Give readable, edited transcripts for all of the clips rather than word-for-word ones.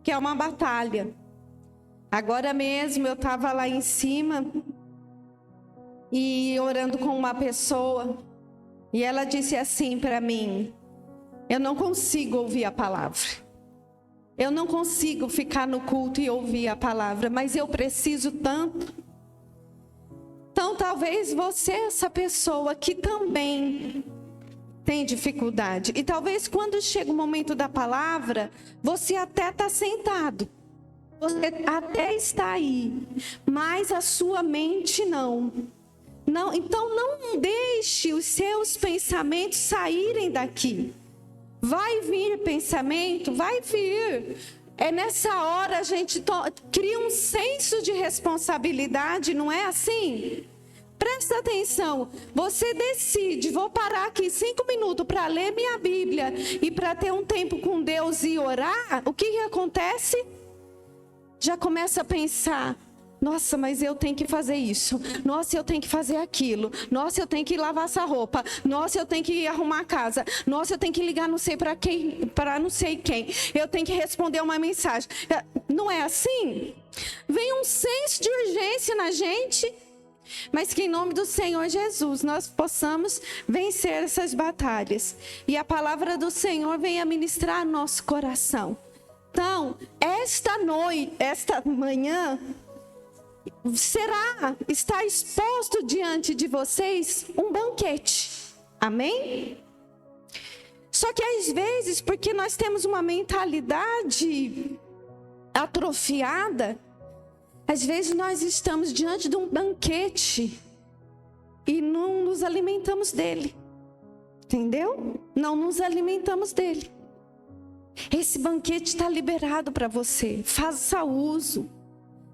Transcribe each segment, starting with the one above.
que é uma batalha. Agora mesmo eu estava lá em cima e orando com uma pessoa, e ela disse assim para mim: eu não consigo ouvir a palavra. Eu não consigo ficar no culto e ouvir a palavra, mas eu preciso tanto. Então talvez você é essa pessoa que também tem dificuldade. E talvez quando chega o momento da palavra, você até está sentado. Você até está aí, mas a sua mente não. Então não deixe os seus pensamentos saírem daqui. Vai vir pensamento, vai vir. É nessa hora a gente cria um senso de responsabilidade, não é assim? Presta atenção, você decide, vou parar aqui 5 minutos para ler minha Bíblia e para ter um tempo com Deus e orar, o que acontece? Já começa a pensar: nossa, mas eu tenho que fazer isso. Nossa, eu tenho que fazer aquilo. Nossa, eu tenho que lavar essa roupa. Nossa, eu tenho que arrumar a casa. Nossa, eu tenho que ligar não sei para quem, para não sei quem. Eu tenho que responder uma mensagem. Não é assim? Vem um senso de urgência na gente, mas que em nome do Senhor Jesus nós possamos vencer essas batalhas. E a palavra do Senhor venha ministrar nosso coração. Então, esta manhã, está exposto diante de vocês um banquete. Amém? Só que às vezes, porque nós temos uma mentalidade atrofiada, às vezes nós estamos diante de um banquete e não nos alimentamos dele. Entendeu? Não nos alimentamos dele. Esse banquete está liberado para você. Faça uso.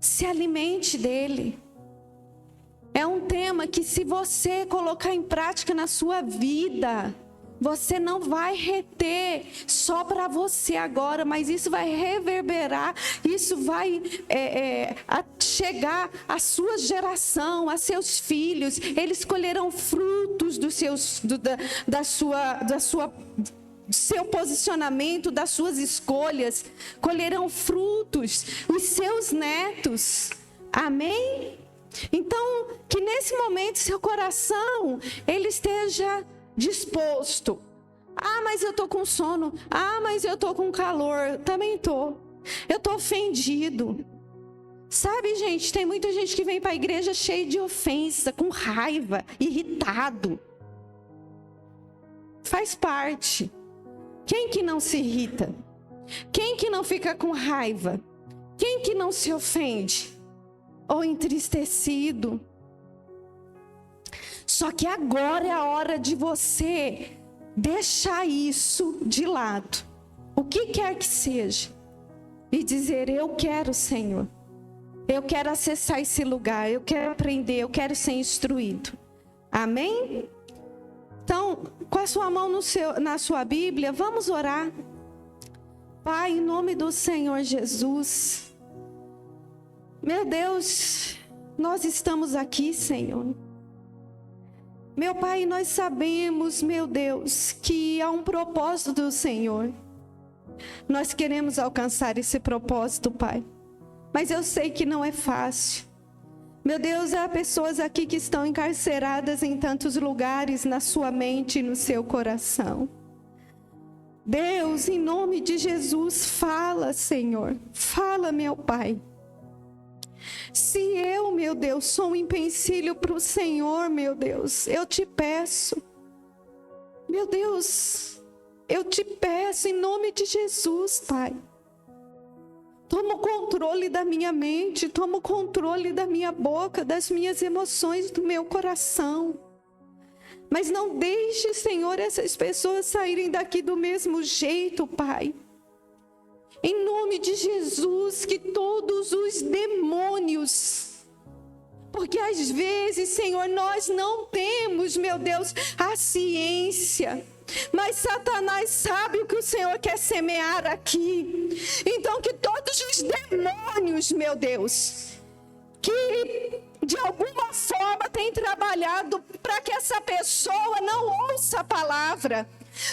Se alimente dele. É um tema que, se você colocar em prática na sua vida, você não vai reter só para você agora, mas isso vai reverberar, isso vai chegar à sua geração, a seus filhos. Eles colherão frutos do seu posicionamento, das suas escolhas, colherão frutos, os seus netos. Amém? Então, que nesse momento seu coração, ele esteja disposto. Ah, mas eu estou com sono. Ah, mas eu estou com calor. Também estou. Eu estou ofendido. Sabe, gente, tem muita gente que vem para a igreja cheio de ofensa, com raiva, irritado. Faz parte. Quem que não se irrita? Quem que não fica com raiva? Quem que não se ofende? Ou entristecido? Só que agora é a hora de você deixar isso de lado. O que quer que seja. E dizer: eu quero, Senhor. Eu quero acessar esse lugar. Eu quero aprender. Eu quero ser instruído. Amém? Então, com a sua mão na sua Bíblia, vamos orar. Pai, em nome do Senhor Jesus. Meu Deus, nós estamos aqui, Senhor. Meu Pai, nós sabemos, meu Deus, que há um propósito do Senhor. Nós queremos alcançar esse propósito, Pai. Mas eu sei que não é fácil. Meu Deus, há pessoas aqui que estão encarceradas em tantos lugares, na sua mente e no seu coração. Deus, em nome de Jesus, fala, Senhor. Fala, meu Pai. Se eu, meu Deus, sou um empecilho para o Senhor, meu Deus, eu te peço. Meu Deus, eu te peço em nome de Jesus, Pai. Toma o controle da minha mente, toma o controle da minha boca, das minhas emoções, do meu coração. Mas não deixe, Senhor, essas pessoas saírem daqui do mesmo jeito, Pai. Em nome de Jesus, que todos os demônios, porque às vezes, Senhor, nós não temos, meu Deus, a ciência. Mas Satanás sabe o que o Senhor quer semear aqui. Então que todos os demônios, meu Deus, que de alguma forma têm trabalhado para que essa pessoa não ouça a palavra,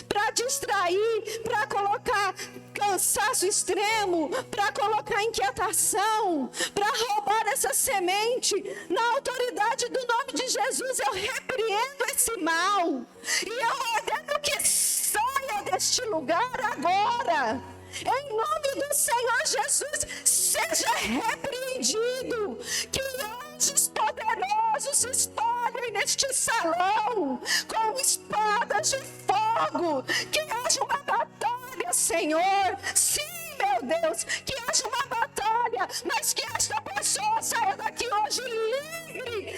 para distrair, para colocar cansaço caso extremo, para colocar inquietação, para roubar essa semente, na autoridade do nome de Jesus, eu repreendo esse mal. E eu ordeno que saia deste lugar agora. Em nome do Senhor Jesus, seja repreendido. Que anjos poderosos se espalhem neste salão, com espadas de fogo. Que haja uma batalha, Senhor. Sim, meu Deus, que haja uma batalha, mas que esta pessoa saia daqui hoje livre,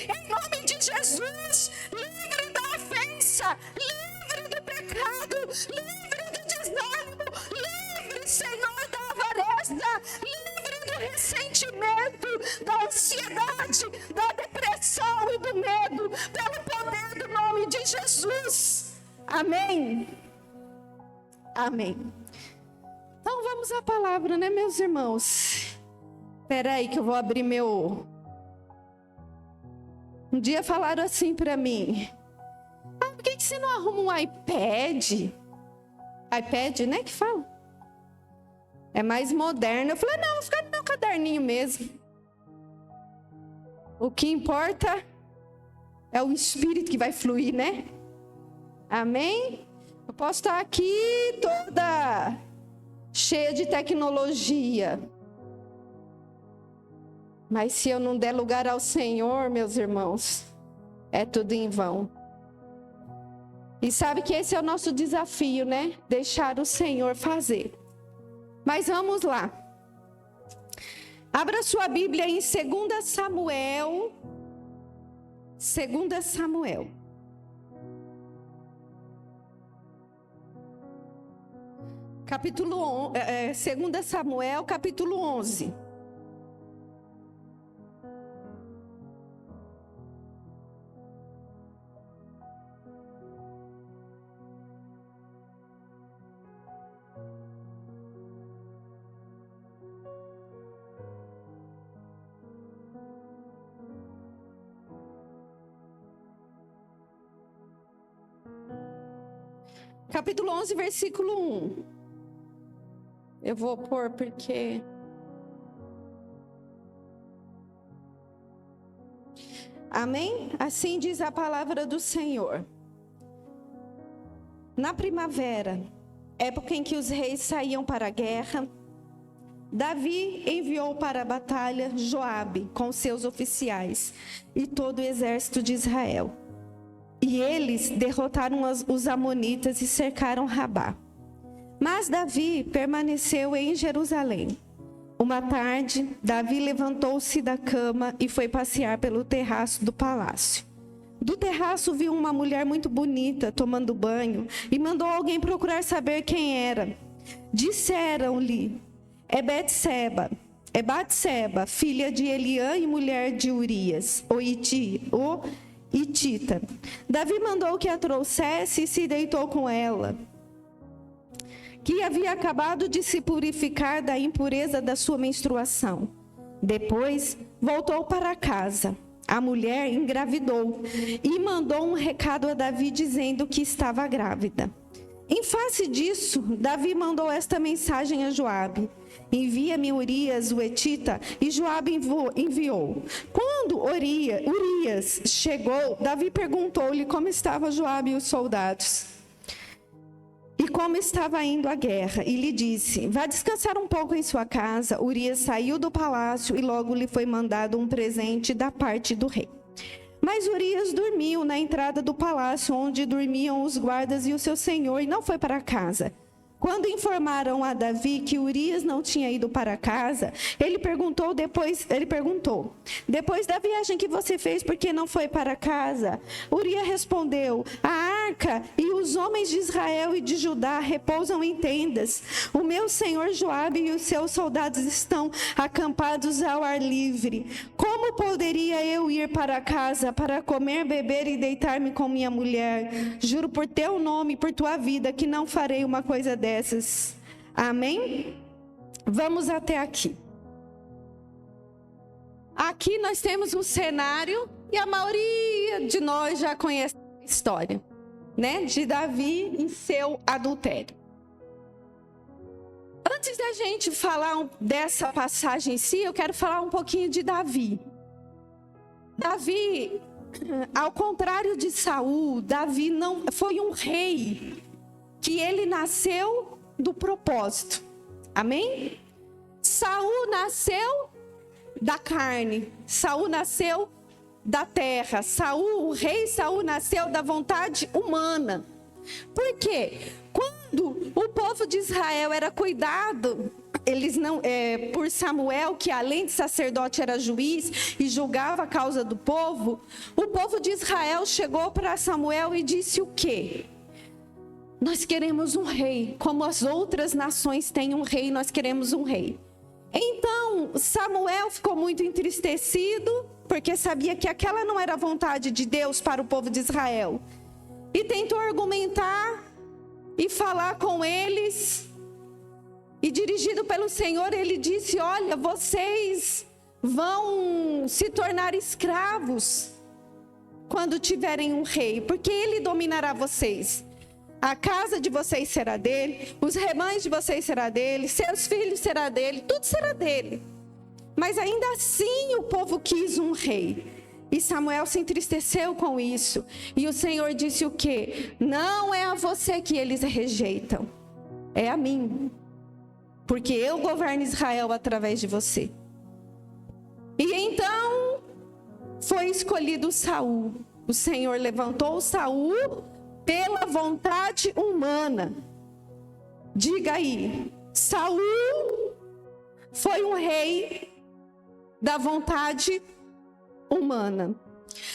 em nome de Jesus, livre da ofensa, livre do pecado, livre do desânimo, livre, Senhor, da avareza, livre do ressentimento, da ansiedade, da depressão e do medo, pelo poder do nome de Jesus. Amém. Amém. Então vamos à palavra, né, meus irmãos? Espera aí que eu vou abrir meu... Um dia falaram assim para mim: por que você não arruma um iPad? iPad, né, que fala? É mais moderno. Eu falei: não, vou ficar no meu caderninho mesmo. O que importa é o Espírito que vai fluir, né? Amém? Eu posso estar aqui toda cheia de tecnologia, mas se eu não der lugar ao Senhor, meus irmãos, é tudo em vão. E sabe que esse é o nosso desafio, né? Deixar o Senhor fazer. Mas vamos lá. Abra sua Bíblia em 2 Samuel. 2 Samuel. Capítulo 2 Samuel, capítulo 11. Capítulo 11, versículo 1. Eu vou pôr porque... Amém? Assim diz a palavra do Senhor. Na primavera, época em que os reis saíam para a guerra, Davi enviou para a batalha Joabe com seus oficiais e todo o exército de Israel. E eles derrotaram os amonitas e cercaram Rabá. Mas Davi permaneceu em Jerusalém. Uma tarde, Davi levantou-se da cama e foi passear pelo terraço do palácio. Do terraço viu uma mulher muito bonita tomando banho e mandou alguém procurar saber quem era. Disseram-lhe: é Batseba, filha de Eliã e mulher de Urias, o Hitita. Davi mandou que a trouxesse e se deitou com ela, que havia acabado de se purificar da impureza da sua menstruação. Depois, voltou para casa. A mulher engravidou e mandou um recado a Davi dizendo que estava grávida. Em face disso, Davi mandou esta mensagem a Joabe: envia-me Urias, o Hetita. E Joabe enviou. Quando Urias chegou, Davi perguntou-lhe como estava Joabe e os soldados, e como estava indo a guerra, e lhe disse: vá descansar um pouco em sua casa. Urias saiu do palácio e logo lhe foi mandado um presente da parte do rei. Mas Urias dormiu na entrada do palácio, onde dormiam os guardas e o seu senhor, e não foi para casa. Quando informaram a Davi que Urias não tinha ido para casa, ele perguntou, depois da viagem que você fez, por que não foi para casa? Urias respondeu: a arca e os homens de Israel e de Judá repousam em tendas. O meu senhor Joabe e os seus soldados estão acampados ao ar livre. Como poderia eu ir para casa para comer, beber e deitar-me com minha mulher? Juro por teu nome e por tua vida que não farei uma coisa dessas. Amém? Vamos até aqui. Aqui nós temos um cenário, e a maioria de nós já conhece a história, né? De Davi e seu adultério. antes da gente falar dessa passagem em si, eu quero falar um pouquinho de Davi. Davi, ao contrário de Saul, Davi não foi um rei que ele nasceu do propósito. Amém? Saul nasceu da carne. Saul nasceu da terra. O rei Saul nasceu da vontade humana. Por quê? Quando o povo de Israel era cuidado, por Samuel, que além de sacerdote era juiz e julgava a causa do povo, o povo de Israel chegou para Samuel e disse o quê? Nós queremos um rei, como as outras nações têm um rei, nós queremos um rei. Então Samuel ficou muito entristecido, porque sabia que aquela não era a vontade de Deus para o povo de Israel. E tentou argumentar e falar com eles. E dirigido pelo Senhor, ele disse: olha, vocês vão se tornar escravos quando tiverem um rei, porque ele dominará vocês. A casa de vocês será dele, os rebanhos de vocês será dele, seus filhos será dele, tudo será dele. Mas ainda assim o povo quis um rei. E Samuel se entristeceu com isso. E o Senhor disse o quê? Não é a você que eles rejeitam, é a mim. Porque eu governo Israel através de você. E então foi escolhido Saul. O Senhor levantou Saul pela vontade humana. Diga aí, Saul foi um rei da vontade humana.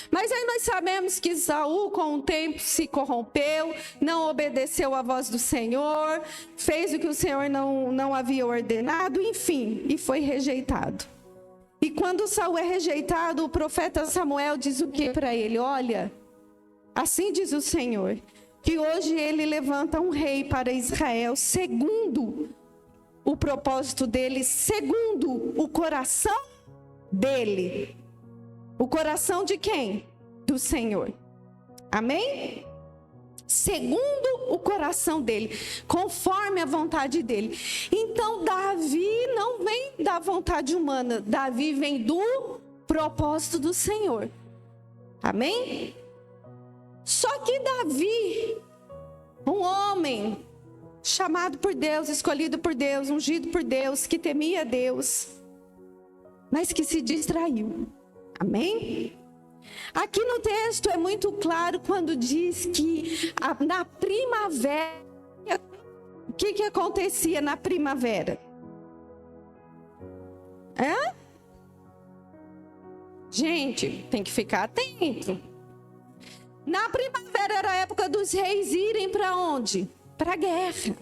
Mas aí nós sabemos que Saul com o tempo se corrompeu, não obedeceu à voz do Senhor, fez o que o Senhor não havia ordenado, enfim, e foi rejeitado. E quando Saul é rejeitado, o profeta Samuel diz o que para ele? Olha, assim diz o Senhor, que hoje ele levanta um rei para Israel, segundo o propósito dele, segundo o coração dele. O coração de quem? Do Senhor. Amém? Segundo o coração dele, conforme a vontade dele. Então Davi não vem da vontade humana, Davi vem do propósito do Senhor. Amém? Só que Davi, um homem chamado por Deus, escolhido por Deus, ungido por Deus, que temia Deus, mas que se distraiu. Amém? Aqui no texto é muito claro quando diz que na primavera, o que acontecia na primavera? Gente, tem que ficar atento. Na primavera era a época dos reis irem para onde? Para a guerra.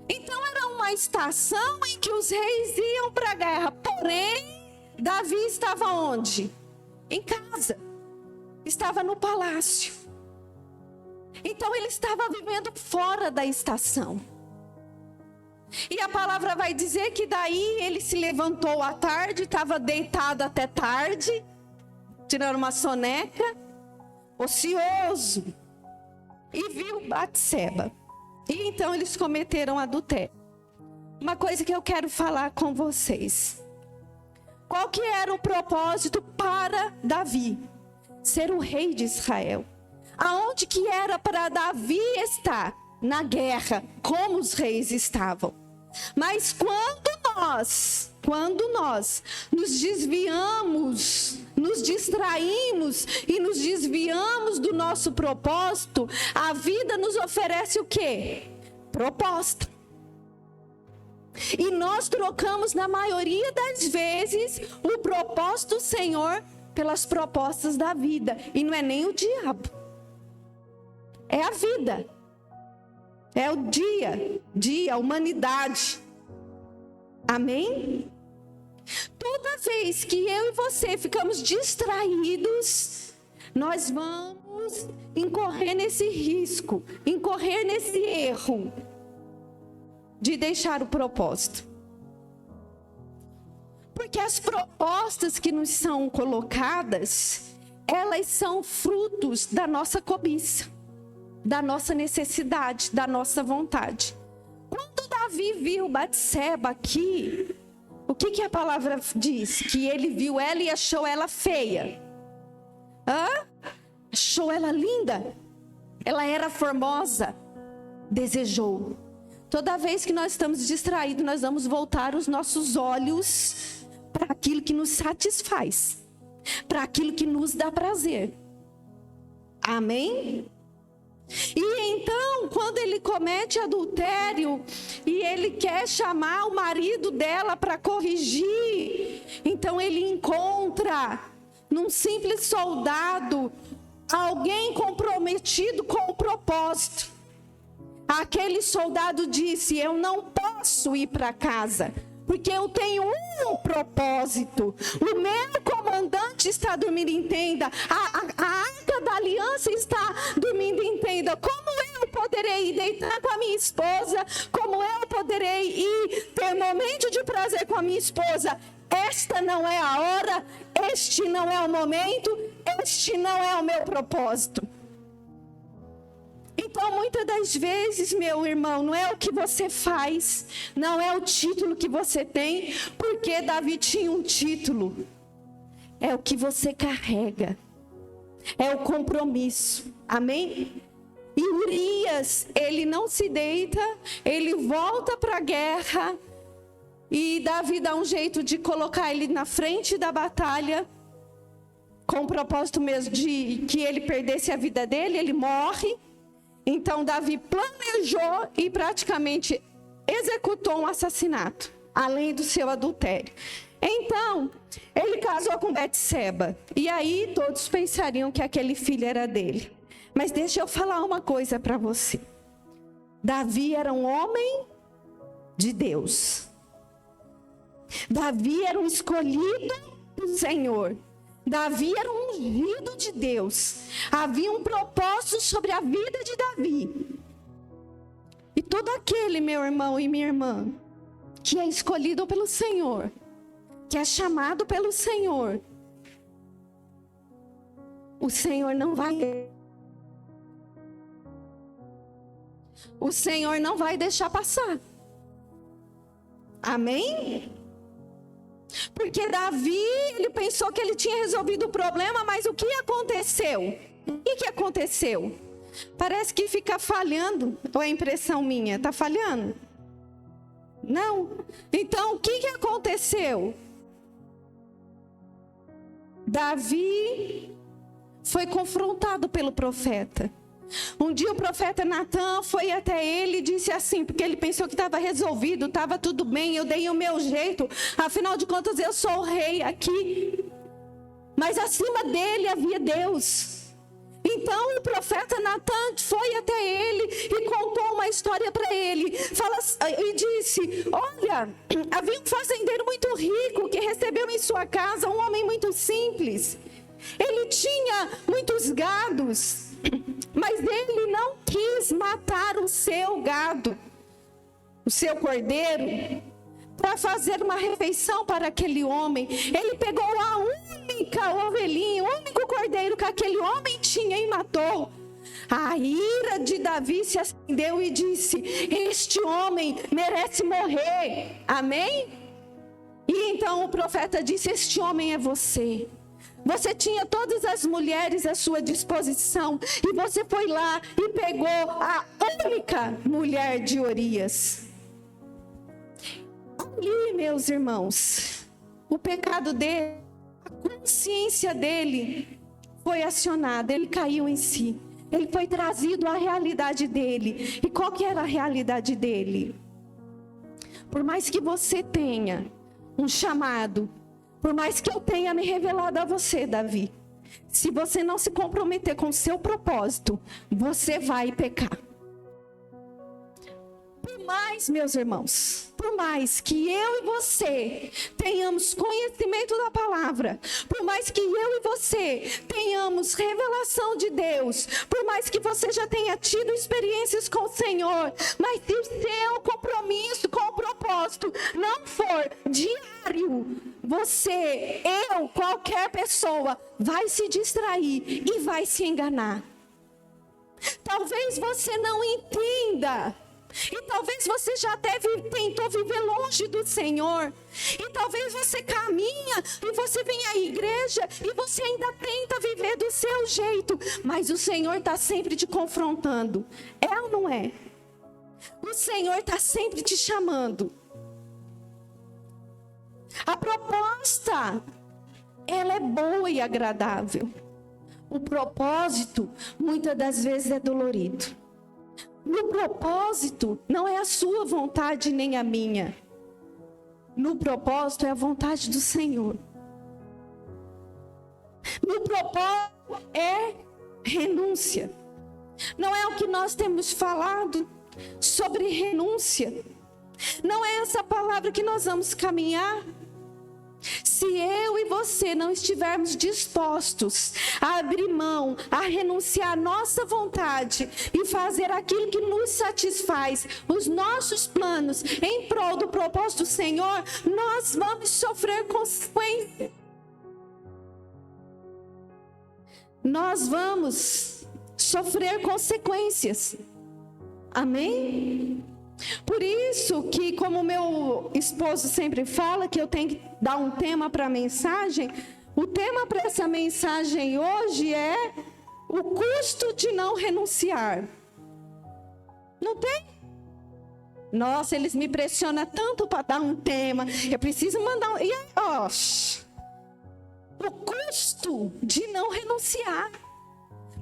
Então era uma estação em que os reis iam para a guerra, porém Davi estava onde? Em casa. Estava no palácio. Então ele estava vivendo fora da estação. E a palavra vai dizer que daí ele se levantou à tarde, estava deitado até tarde, tirando uma soneca, ocioso, e viu Batseba. E então eles cometeram adultério. Uma coisa que eu quero falar com vocês. Qual que era o propósito para Davi? Ser o rei de Israel. Aonde que era para Davi estar? Na guerra, como os reis estavam. Mas quando nós nos desviamos, nos distraímos e nos desviamos do nosso propósito, a vida nos oferece o quê? Proposta. E nós trocamos, na maioria das vezes, o propósito do Senhor pelas propostas da vida. E não é nem o diabo. É a vida. É o dia, a humanidade. Amém? Toda vez que eu e você ficamos distraídos, nós vamos incorrer nesse risco, incorrer nesse erro de deixar o propósito. Porque as propostas que nos são colocadas, elas são frutos da nossa cobiça, da nossa necessidade, da nossa vontade. Quando Davi Davi viu Batseba aqui, o que a palavra diz? Que ele viu ela e achou ela feia. Achou ela linda. Ela era formosa. Desejou. Toda vez que nós estamos distraídos, nós vamos voltar os nossos olhos para aquilo que nos satisfaz, para aquilo que nos dá prazer. Amém? E então, quando ele comete adultério e ele quer chamar o marido dela para corrigir, então ele encontra num simples soldado alguém comprometido com o propósito. Aquele soldado disse: eu não posso ir para casa, porque eu tenho um propósito. O meu comandante está dormindo em tenda. A arca da aliança está dormindo em tenda. Como eu poderei ir deitar com a minha esposa? Como eu poderei ir ter momento de prazer com a minha esposa? Esta não é a hora, este não é o momento, este não é o meu propósito. Então, muitas das vezes, meu irmão, não é o que você faz, não é o título que você tem, porque Davi tinha um título. É o que você carrega, é o compromisso, amém? E Urias, ele não se deita, ele volta para a guerra, e Davi dá um jeito de colocar ele na frente da batalha, com o propósito mesmo de que ele perdesse a vida dele, ele morre. Então Davi planejou e praticamente executou um assassinato, além do seu adultério. Então, ele casou com Batseba. E aí todos pensariam que aquele filho era dele. Mas deixa eu falar uma coisa para você. Davi era um homem de Deus. Davi era um escolhido do Senhor. Davi era um ungido de Deus. Havia um propósito sobre a vida de Davi. E todo aquele, meu irmão e minha irmã, que é escolhido pelo Senhor, que é chamado pelo Senhor, o Senhor não vai... O Senhor não vai deixar passar. Amém? Porque Davi, ele pensou que ele tinha resolvido o problema, mas o que aconteceu? O que aconteceu? Parece que fica falhando, ou é impressão minha? Está falhando? Não. Então, o que aconteceu? Davi foi confrontado pelo profeta. Um dia o profeta Natan foi até ele e disse assim, porque ele pensou que estava resolvido, estava tudo bem, eu dei o meu jeito, afinal de contas eu sou o rei aqui. Mas acima dele havia Deus. Então o profeta Natan foi até ele e contou uma história para ele. E disse: olha, havia um fazendeiro muito rico que recebeu em sua casa um homem muito simples. Ele tinha muitos gados, mas ele não quis matar o seu gado, o seu cordeiro, para fazer uma refeição para aquele homem. Ele pegou a única ovelhinha, o único cordeiro que aquele homem tinha e matou. A ira de Davi se acendeu e disse: este homem merece morrer. Amém? E então o profeta disse: este homem é você. Você tinha todas as mulheres à sua disposição e você foi lá e pegou a única mulher de Urias. Ali, meus irmãos, o pecado dele, a consciência dele foi acionada, ele caiu em si. Ele foi trazido à realidade dele. E qual que era a realidade dele? Por mais que você tenha um chamado, por mais que eu tenha me revelado a você, Davi, se você não se comprometer com o seu propósito, você vai pecar. Por mais, meus irmãos, por mais que eu e você tenhamos conhecimento da palavra, por mais que eu e você tenhamos revelação de Deus, por mais que você já tenha tido experiências com o Senhor, mas se o seu compromisso com o propósito não for diário, você, eu, qualquer pessoa vai se distrair e vai se enganar. Talvez você não entenda E talvez você já até tentou viver longe do Senhor. E talvez você caminha e você vem à igreja e você ainda tenta viver do seu jeito. Mas o Senhor está sempre te confrontando. É ou não é? O Senhor está sempre te chamando. A proposta, ela é boa e agradável. O propósito, muitas das vezes, é dolorido. No propósito, não é a sua vontade nem a minha. No propósito, é a vontade do Senhor. No propósito, é renúncia. Não é o que nós temos falado sobre renúncia. Não é essa palavra que nós vamos caminhar. Se eu e você não estivermos dispostos a abrir mão, a renunciar à nossa vontade e fazer aquilo que nos satisfaz, os nossos planos em prol do propósito do Senhor, nós vamos sofrer consequências. Nós vamos sofrer consequências. Amém? Por isso que, como meu esposo sempre fala, que eu tenho que dar um tema para a mensagem, o tema para essa mensagem hoje é o custo de não renunciar. Não tem? Nossa, eles me pressionam tanto para dar um tema, eu preciso mandar um... E aí, ó, o custo de não renunciar.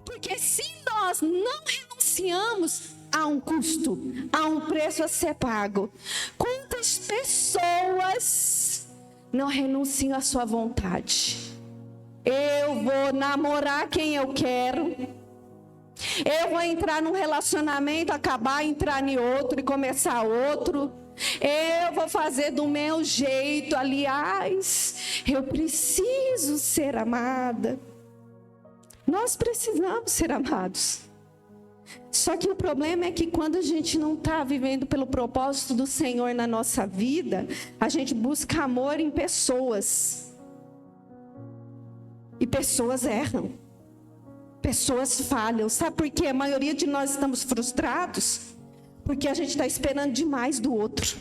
Porque se nós não renunciamos, há um custo, há um preço a ser pago. Quantas pessoas não renunciam à sua vontade? Eu vou namorar quem eu quero. Eu vou entrar num relacionamento, acabar, entrar em outro e começar outro. Eu vou fazer do meu jeito. Aliás, eu preciso ser amada. Nós precisamos ser amados. Só que o problema é que quando a gente não está vivendo pelo propósito do Senhor na nossa vida, a gente busca amor em pessoas. E pessoas erram. Pessoas falham. Sabe por quê? A maioria de nós estamos frustrados porque a gente está esperando demais do outro.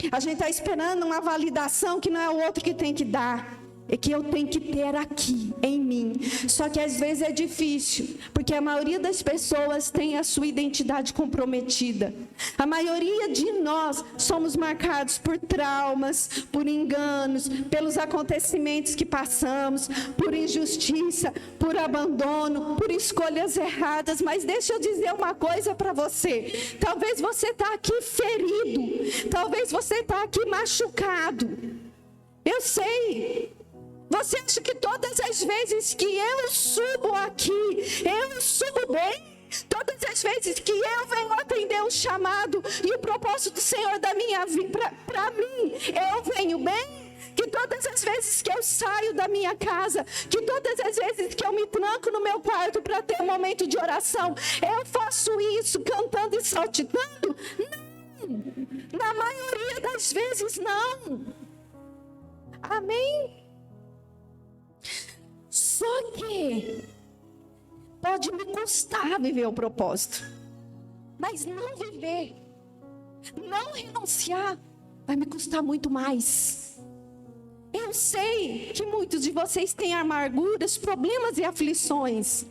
A gente está esperando uma validação que não é o outro que tem que dar. É que eu tenho que ter aqui, em mim. Só que às vezes é difícil, porque a maioria das pessoas tem a sua identidade comprometida. A maioria de nós somos marcados por traumas, por enganos, pelos acontecimentos que passamos, por injustiça, por abandono, por escolhas erradas. Mas deixa eu dizer uma coisa para você. Talvez você está aqui ferido, talvez você está aqui machucado. Eu sei. Você acha que todas as vezes que eu subo aqui, eu subo bem? Todas as vezes que eu venho atender o chamado e o propósito do Senhor da minha vida, para mim, eu venho bem? Que todas as vezes que eu saio da minha casa, que todas as vezes que eu me tranco no meu quarto para ter um momento de oração, eu faço isso cantando e saltitando? Não! Na maioria das vezes, não. Amém? Só que pode me custar viver o propósito, mas não viver, não renunciar, vai me custar muito mais. Eu sei que muitos de vocês têm amarguras, problemas e aflições.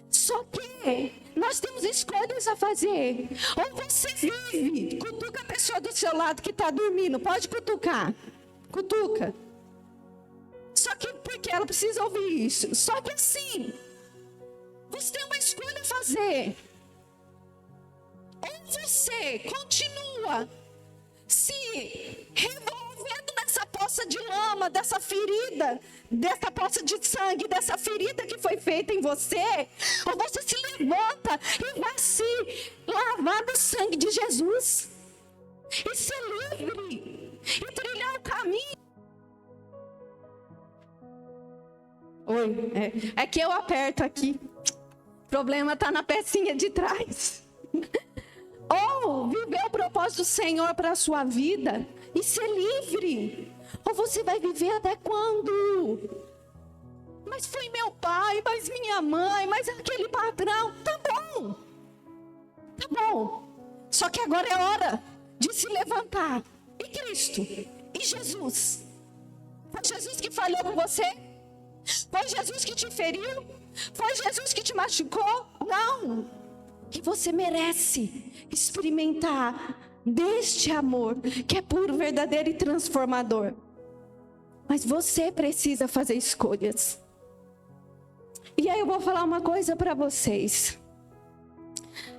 Só que nós temos escolhas a fazer. Ou você vive, cutuca a pessoa do seu lado que está dormindo, pode cutucar, cutuca. Só que porque ela precisa ouvir isso. Só que assim, você tem uma escolha a fazer. Ou você continua se revolvendo nessa poça de lama, dessa ferida, dessa poça de sangue, dessa ferida que foi feita em você, ou você se levanta e vai se lavar no sangue de Jesus e ser livre e trilhar o caminho. Oi, é que eu aperto aqui. O problema está na pecinha de trás. Ou viver o propósito do Senhor para a sua vida e ser livre. Ou você vai viver até quando? Mas foi meu pai, mas minha mãe, mas aquele patrão. Tá bom. falhou. Só que agora é hora de se levantar. E Cristo? E Jesus? Foi Jesus que falhou com você? Foi Jesus que te feriu? Foi Jesus que te machucou? Não. Que você merece experimentar deste amor que é puro, verdadeiro e transformador. Mas você precisa fazer escolhas. E aí eu vou falar uma coisa para vocês.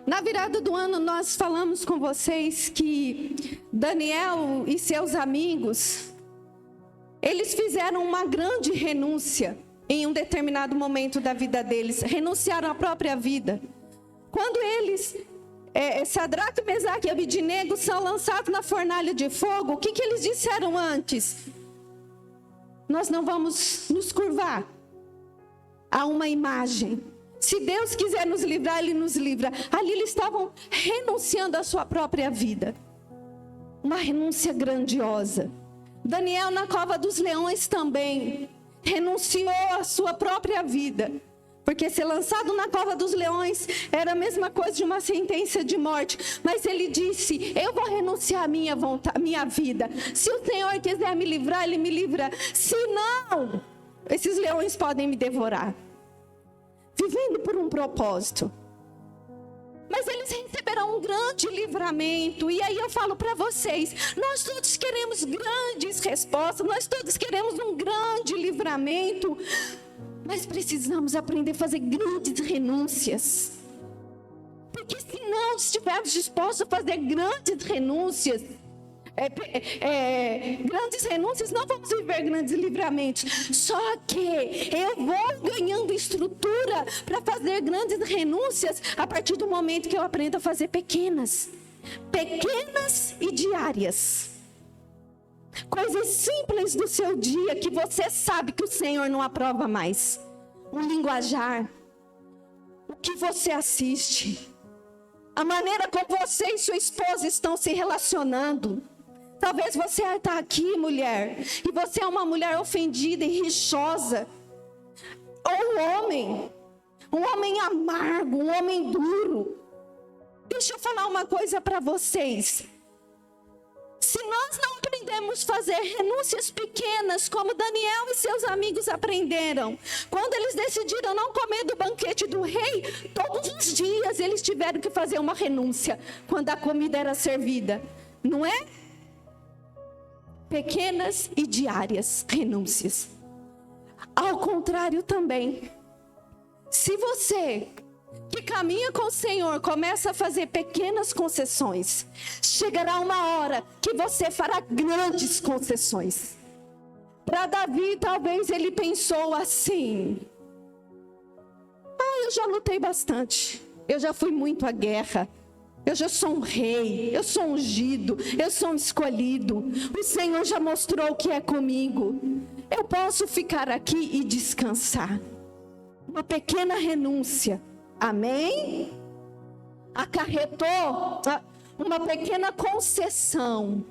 Na virada do ano nós falamos com vocês que Daniel e seus amigos, eles fizeram uma grande renúncia em um determinado momento da vida deles. Renunciaram à própria vida. Quando eles, Sadraque, Mesaque e Abidnego, são lançados na fornalha de fogo, o que eles disseram antes? Nós não vamos nos curvar a uma imagem. Se Deus quiser nos livrar, Ele nos livra. Ali eles estavam renunciando à sua própria vida. Uma renúncia grandiosa. Daniel na cova dos leões também renunciou à sua própria vida. Porque ser lançado na cova dos leões era a mesma coisa de uma sentença de morte. Mas ele disse, eu vou renunciar à minha vontade, à minha vida. Se o Senhor quiser me livrar, Ele me livra. Se não, esses leões podem me devorar. Vivendo por um propósito. Mas eles receberão um grande livramento. E aí eu falo para vocês, nós todos queremos grandes respostas, nós todos queremos um grande livramento, mas precisamos aprender a fazer grandes renúncias. Porque se não estivermos dispostos a fazer grandes renúncias, grandes renúncias, não vamos viver grandes livramentos. Só que eu vou ganhando estrutura para fazer grandes renúncias a partir do momento que eu aprendo a fazer pequenas e diárias. Coisas simples do seu dia que você sabe que o Senhor não aprova mais. Um linguajar, o que você assiste, a maneira como você e sua esposa estão se relacionando. Talvez você está aqui, mulher, e você é uma mulher ofendida e rixosa. Ou um homem amargo, um homem duro. Deixa eu falar uma coisa para vocês. Se nós não aprendemos a fazer renúncias pequenas, como Daniel e seus amigos aprenderam, quando eles decidiram não comer do banquete do rei, todos os dias eles tiveram que fazer uma renúncia, quando a comida era servida. Não é? Pequenas e diárias renúncias. Ao contrário também, se você que caminha com o Senhor começa a fazer pequenas concessões, chegará uma hora que você fará grandes concessões. Para Davi, talvez ele pensou assim: eu já lutei bastante, eu já fui muito à guerra, eu já sou um rei, eu sou ungido, eu sou um escolhido. O Senhor já mostrou o que é comigo. Eu posso ficar aqui e descansar. Uma pequena renúncia, amém? Acarretou uma pequena concessão,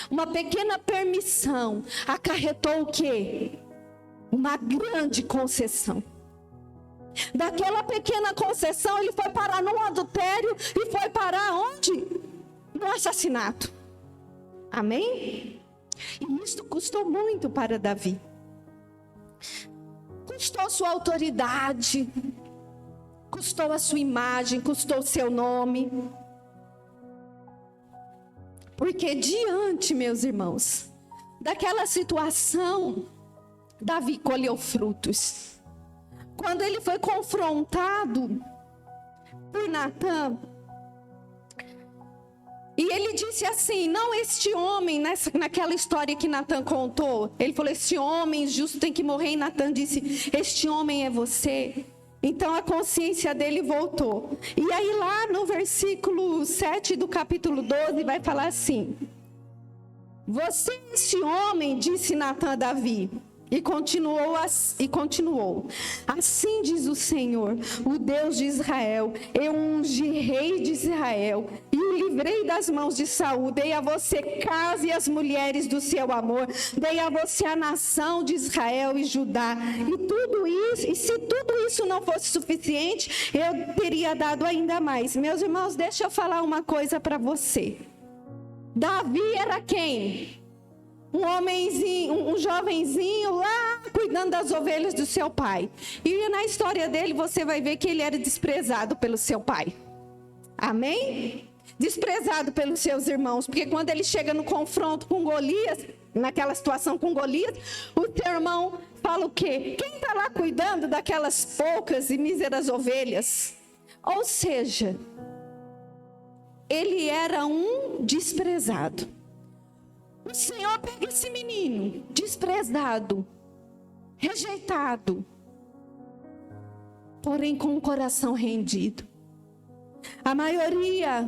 uma pequena permissão. Acarretou o quê? Uma grande concessão. Daquela pequena concessão, ele foi parar num adultério e foi parar onde? No assassinato. Amém? E isso custou muito para Davi. Custou sua autoridade, custou a sua imagem, custou o seu nome. Porque diante, meus irmãos, daquela situação, Davi colheu frutos. Quando ele foi confrontado por Natã, e ele disse assim, não este homem, naquela história que Natã contou, ele falou, este homem justo tem que morrer, e Natã disse, este homem é você. Então a consciência dele voltou. E aí lá no versículo 7 do capítulo 12 vai falar assim, você, este homem, disse Natã a Davi, E continuou, assim diz o Senhor, o Deus de Israel: eu ungi rei de Israel e o livrei das mãos de Saul. Dei a você casa e as mulheres do seu amor. Dei a você a nação de Israel e Judá. E se tudo isso não fosse suficiente, eu teria dado ainda mais. Meus irmãos, deixa eu falar uma coisa para você. Davi era quem? Um homenzinho, um jovenzinho lá cuidando das ovelhas do seu pai. E na história dele você vai ver que ele era desprezado pelo seu pai. Amém? Desprezado pelos seus irmãos. Porque quando ele chega no confronto com Golias, naquela situação com Golias, o seu irmão fala o quê? Quem está lá cuidando daquelas poucas e míseras ovelhas? Ou seja, ele era um desprezado. O Senhor pega esse menino, desprezado, rejeitado, porém com o coração rendido. A maioria,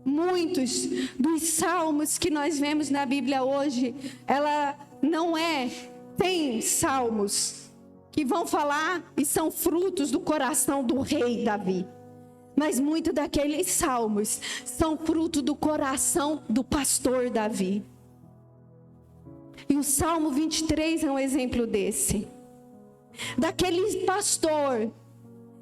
muitos dos salmos que nós vemos na Bíblia hoje, ela não tem salmos que vão falar e são frutos do coração do rei Davi. Mas muitos daqueles salmos são fruto do coração do pastor Davi. E o Salmo 23 é um exemplo desse. Daquele pastor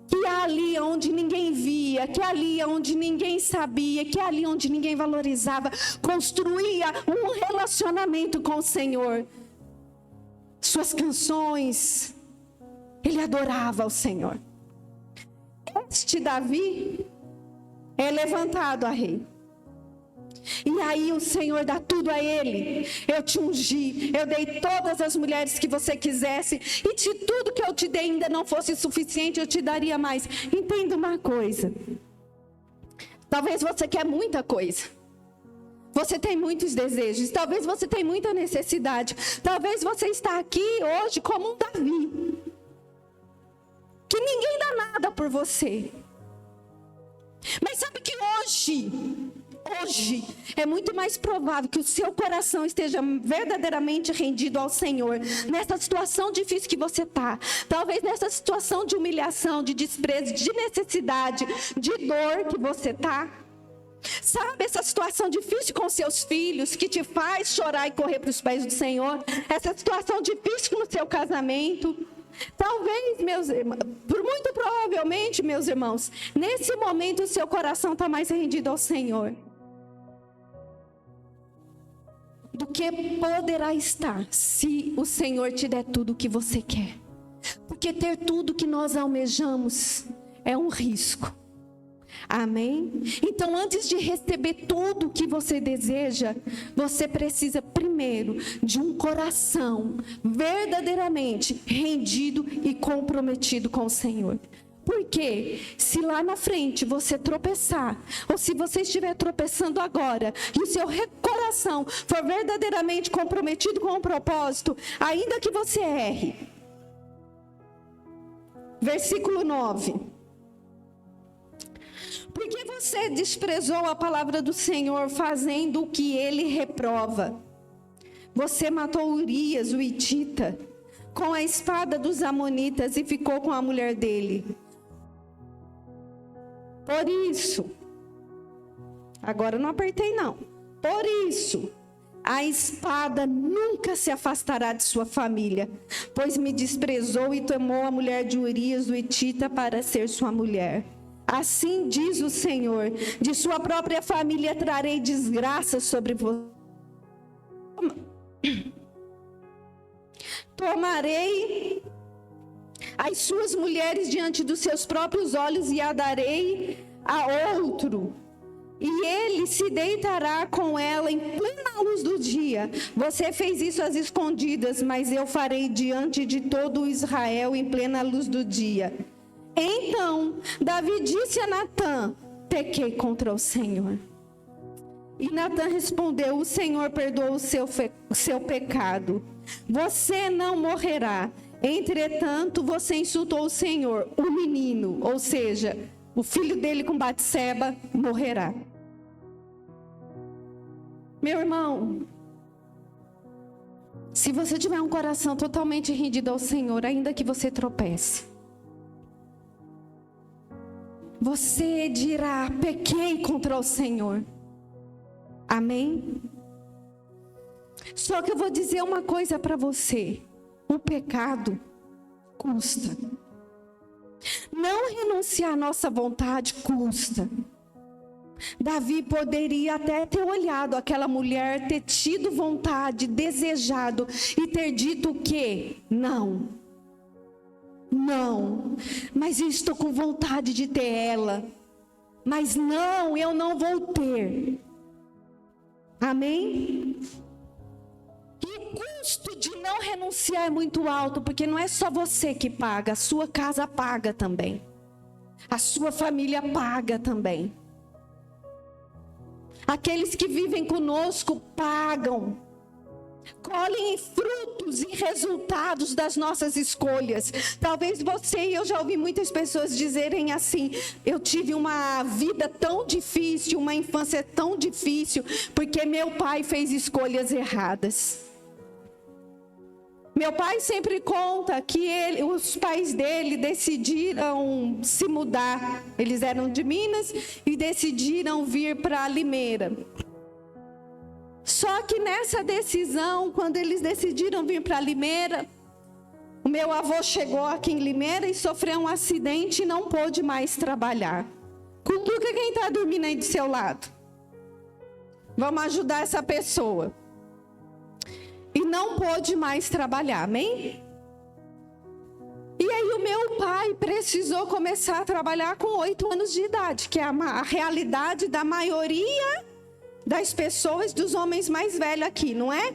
que é ali onde ninguém via, que é ali onde ninguém sabia, que é ali onde ninguém valorizava, construía um relacionamento com o Senhor. Suas canções, ele adorava ao Senhor. Este Davi é levantado a rei. E aí o Senhor dá tudo a ele. Eu te ungi, eu dei todas as mulheres que você quisesse, e se tudo que eu te dei ainda não fosse suficiente, eu te daria mais. Entenda uma coisa. Talvez você quer muita coisa. Você tem muitos desejos. Talvez você tenha muita necessidade. Talvez você está aqui hoje como um Davi, que ninguém dá nada por você. Mas sabe que hoje é muito mais provável que o seu coração esteja verdadeiramente rendido ao Senhor. Nessa situação difícil que você está. Talvez nessa situação de humilhação, de desprezo, de necessidade, de dor que você está. Sabe, essa situação difícil com seus filhos, que te faz chorar e correr para os pés do Senhor. Essa situação difícil no seu casamento. Talvez, muito provavelmente, meus irmãos, nesse momento o seu coração está mais rendido ao Senhor do que poderá estar se o Senhor te der tudo o que você quer. Porque ter tudo que nós almejamos é um risco. Amém? Então, antes de receber tudo o que você deseja, você precisa primeiro de um coração verdadeiramente rendido e comprometido com o Senhor. Porque se lá na frente você tropeçar, ou se você estiver tropeçando agora, e o seu coração for verdadeiramente comprometido com o propósito, ainda que você erre. Versículo 9. Porque você desprezou a palavra do Senhor, fazendo o que ele reprova. Você matou Urias, o hitita, com a espada dos amonitas e ficou com a mulher dele. Por isso, agora não apertei não. Por isso, a espada nunca se afastará de sua família, pois me desprezou e tomou a mulher de Urias, o hitita, para ser sua mulher. Assim diz o Senhor: de sua própria família trarei desgraça sobre você. Tomarei as suas mulheres diante dos seus próprios olhos e a darei a outro, e ele se deitará com ela em plena luz do dia. Você fez isso às escondidas, mas eu farei diante de todo o Israel em plena luz do dia. Então Davi disse a Natã: pequei contra o Senhor. E Natã respondeu: o Senhor perdoou o seu pecado. Você não morrerá. Entretanto, você insultou o Senhor. O menino, ou seja, o filho dele com Batseba, morrerá. Meu irmão, Se você tiver um coração totalmente rendido ao Senhor, ainda que você tropece, você dirá: pequei contra o Senhor. Amém? Só que eu vou dizer uma coisa para você: o pecado custa. Não renunciar à nossa vontade custa. Davi poderia até ter olhado aquela mulher, ter tido vontade, desejado e ter dito o quê? Não. Não. Mas eu estou com vontade de ter ela. Mas não, eu não vou ter. Amém? E o custo de não renunciar é muito alto, porque não é só você que paga, a sua casa paga também. A sua família paga também. Aqueles que vivem conosco pagam, colhem frutos e resultados das nossas escolhas. Talvez você e eu já ouvi muitas pessoas dizerem assim: eu tive uma vida tão difícil, uma infância tão difícil, porque meu pai fez escolhas erradas. Meu pai sempre conta que os pais dele decidiram se mudar. Eles eram de Minas e decidiram vir para Limeira. Só que nessa decisão, quando eles decidiram vir para Limeira, o meu avô chegou aqui em Limeira e sofreu um acidente e não pôde mais trabalhar. Cutuca quem está dormindo aí do seu lado. Vamos ajudar essa pessoa. E não pôde mais trabalhar, amém? E aí o meu pai precisou começar a trabalhar com 8 anos de idade, que é a realidade da maioria das pessoas, dos homens mais velhos aqui, não é?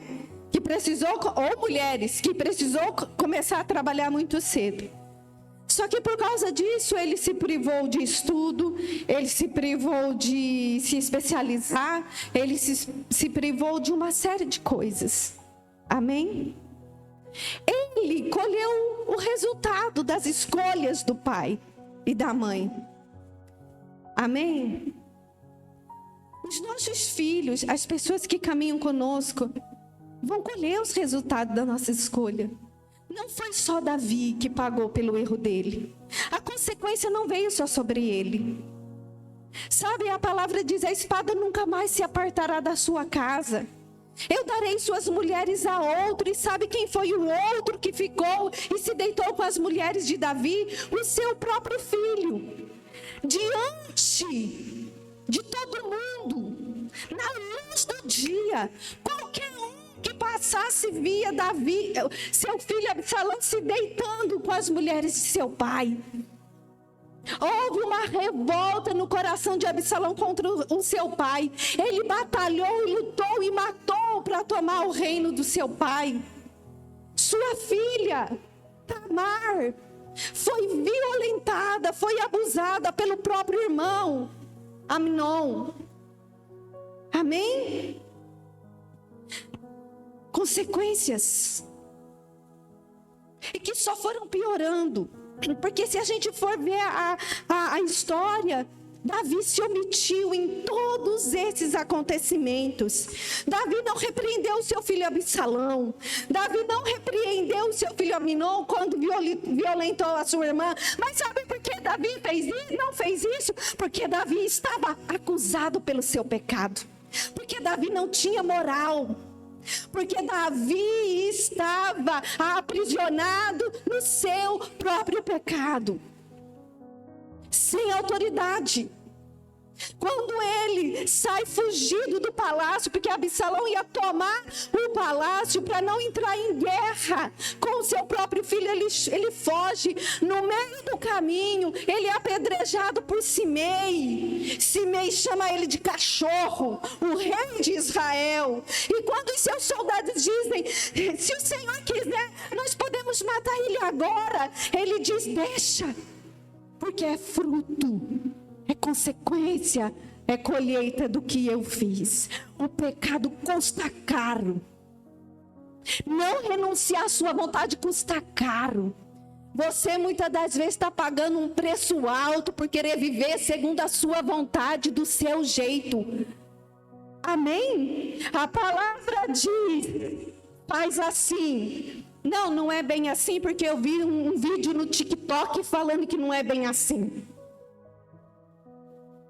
Que precisou, ou mulheres, que precisou começar a trabalhar muito cedo. Só que por causa disso, ele se privou de estudo, ele se privou de se especializar, ele se privou de uma série de coisas. Amém? Ele colheu o resultado das escolhas do pai e da mãe. Amém? Os nossos filhos, as pessoas que caminham conosco, vão colher os resultados da nossa escolha. Não foi só Davi que pagou pelo erro dele. A consequência não veio só sobre ele. Sabe, a palavra diz: a espada nunca mais se apartará da sua casa. Eu darei suas mulheres a outro. E sabe quem foi o outro que ficou e se deitou com as mulheres de Davi? O seu próprio filho. Diante de todo mundo, na luz do dia, qualquer um que passasse via Davi, seu filho Absalão, se deitando com as mulheres de seu pai. Houve uma revolta no coração de Absalão contra o seu pai. Ele batalhou e lutou e matou para tomar o reino do seu pai. Sua filha, Tamar, foi violentada, foi abusada pelo próprio irmão, Amnon. Amém? Consequências. E que só foram piorando. Porque se a gente for ver a história, Davi se omitiu em todos esses acontecimentos. Davi não repreendeu o seu filho Absalão. Davi não repreendeu o seu filho Amnon quando violentou a sua irmã. Mas sabe por que Davi não fez isso? Porque Davi estava acusado pelo seu pecado. Porque Davi não tinha moral. Porque Davi estava aprisionado no seu próprio pecado, sem autoridade. Quando ele sai fugido do palácio, porque Absalão ia tomar o palácio para não entrar em guerra com o seu próprio filho, ele foge. No meio do caminho, ele é apedrejado por Simei. Simei chama ele de cachorro, o rei de Israel. E quando os seus soldados dizem: se o Senhor quiser, nós podemos matar ele agora, ele diz: deixa, porque é fruto, é consequência, é colheita do que eu fiz. O pecado custa caro. Não renunciar à sua vontade custa caro. Você muitas das vezes está pagando um preço alto por querer viver segundo a sua vontade, do seu jeito. Amém? A palavra diz: faz assim. Não, não é bem assim, porque eu vi um vídeo no TikTok falando que não é bem assim.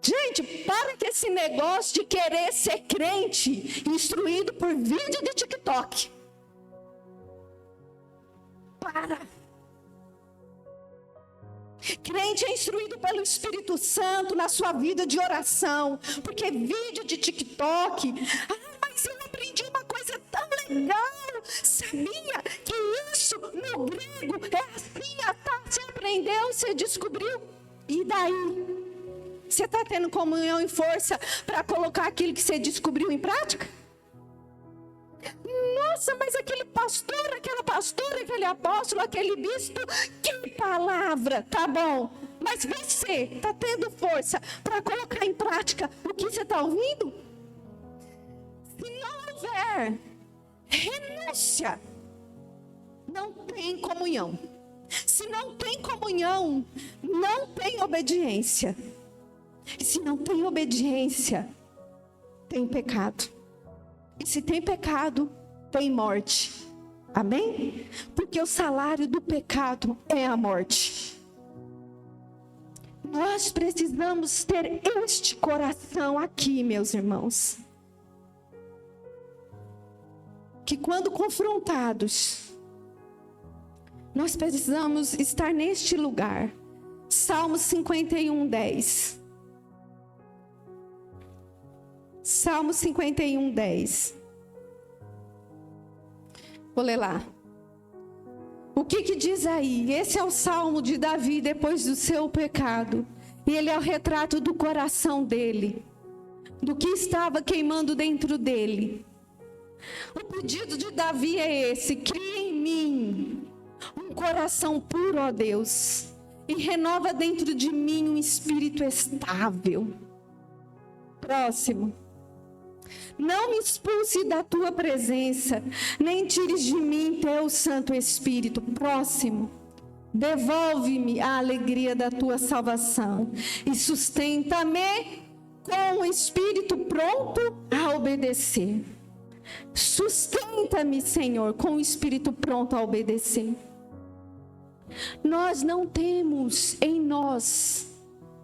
Gente, para com esse negócio de querer ser crente, instruído por vídeo de TikTok. Para. Crente é instruído pelo Espírito Santo na sua vida de oração. Porque vídeo de TikTok... mas eu aprendi uma coisa tão legal. Sabia que isso no grego é assim, tá? Você aprendeu, você descobriu. E daí? Você está tendo comunhão e força para colocar aquilo que você descobriu em prática? Nossa, mas aquele pastor, aquela pastora, aquele apóstolo, aquele bispo, que palavra, tá bom. Mas você está tendo força para colocar em prática o que você está ouvindo? Se não houver renúncia, não tem comunhão. Se não tem comunhão, não tem obediência. E se não tem obediência, tem pecado. E se tem pecado, tem morte. Amém? Porque o salário do pecado é a morte. Nós precisamos ter este coração aqui, meus irmãos. Que quando confrontados, nós precisamos estar neste lugar. Salmo 51, 10. Salmo 51, 10. Vou ler lá. O que diz aí? Esse é o salmo de Davi depois do seu pecado. E ele é o retrato do coração dele. Do que estava queimando dentro dele. O pedido de Davi é esse: cria em mim um coração puro, ó Deus, e renova dentro de mim um espírito estável. Próximo. Não me expulse da tua presença, nem tires de mim teu Santo Espírito. Próximo. Devolve-me a alegria da tua salvação e sustenta-me com o espírito pronto a obedecer. Sustenta-me, Senhor, com o espírito pronto a obedecer. Nós não temos em nós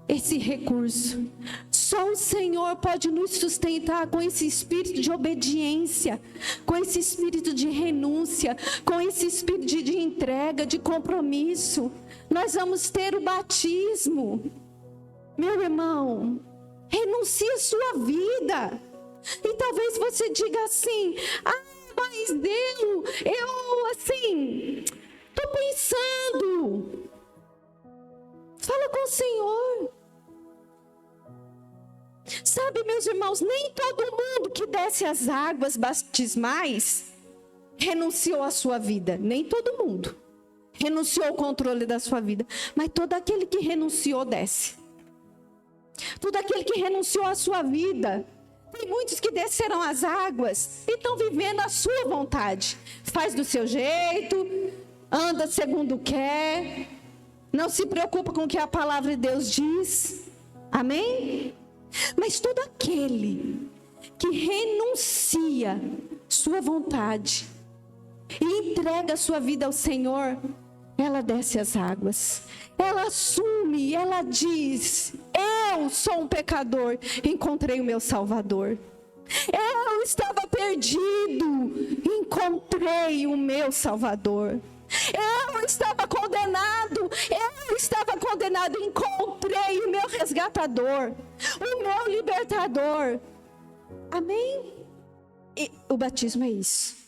esse recurso. Só o Senhor pode nos sustentar com esse espírito de obediência, com esse espírito de renúncia, com esse espírito de entrega, de compromisso. Nós vamos ter o batismo. Meu irmão, renuncie a sua vida. E talvez você diga assim: mas eu assim, estou pensando. Fala com o Senhor. Sabe, meus irmãos, nem todo mundo que desce as águas batismais renunciou à sua vida. Nem todo mundo renunciou ao controle da sua vida. Mas todo aquele que renunciou desce. Todo aquele que renunciou à sua vida. Tem muitos que desceram as águas e estão vivendo a sua vontade. Faz do seu jeito, anda segundo quer, não se preocupa com o que a palavra de Deus diz. Amém? Mas todo aquele que renuncia sua vontade e entrega a sua vida ao Senhor, ela desce as águas. Ela assume, ela diz: eu sou um pecador, encontrei o meu Salvador. Eu estava perdido, encontrei o meu Salvador. Eu estava condenado, encontrei o meu resgatador, o meu libertador. Amém? E o batismo é isso.